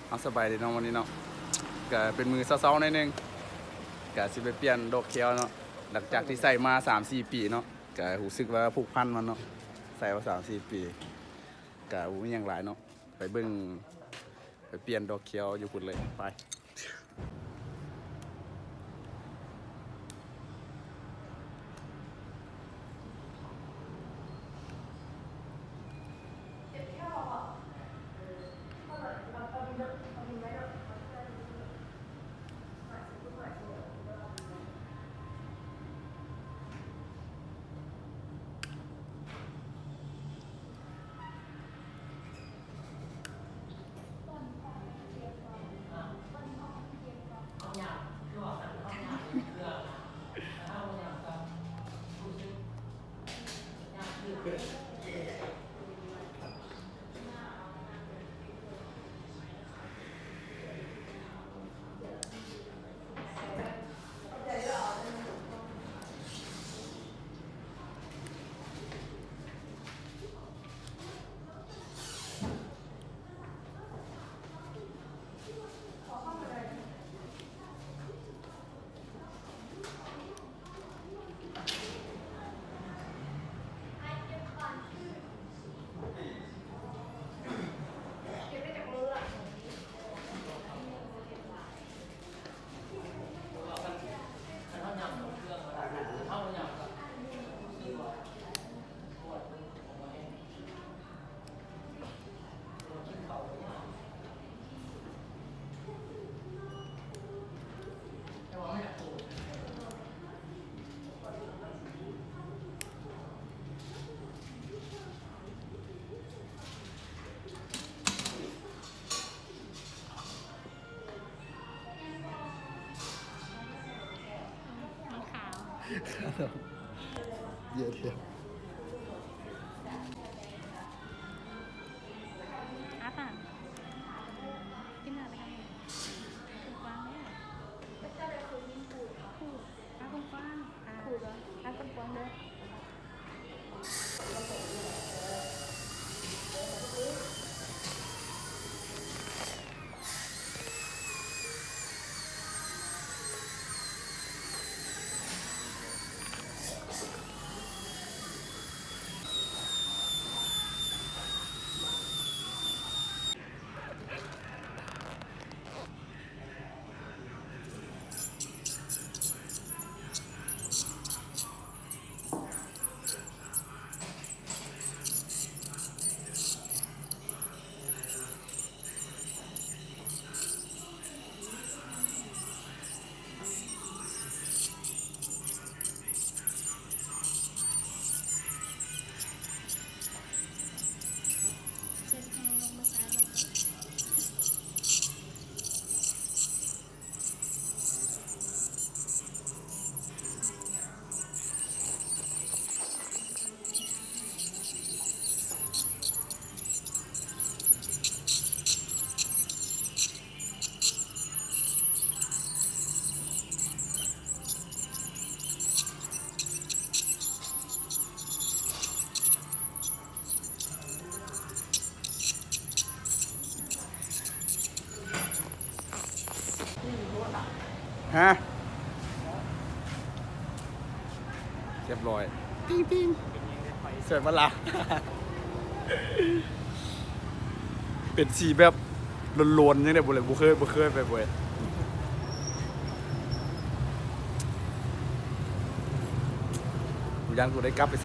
เอาสบายดีเนาะวันนี้เนาะก็เป็นมือเศร้าๆหน่อยนึงก็สิไปเปลี่ยนดอกเขียวเนาะหลังจากที่ใส่มา 3-4 ปีเนาะก็รู้สึกว่าผูกพันมันเนาะใส่มา 3-4 ปีก็บ่มีหยังหลายเนาะไปเบิ่งไปเปลี่ยนดอกเขียวอยู่พุ่นเลยไปเยอะเชียวอาป่ะกินอะไรกันถูกกว้างเนี่ยก็จะคุยยิ่งพูดพูดอาตรงกว้างพูดเหรออาตรงกว้างเลยฮะเรียบร้อยติ้งเสร็จมาละ เป็นสีแบบโลนๆยังไงบุเลยบุเคยไปบุยยันกูได้กลับไป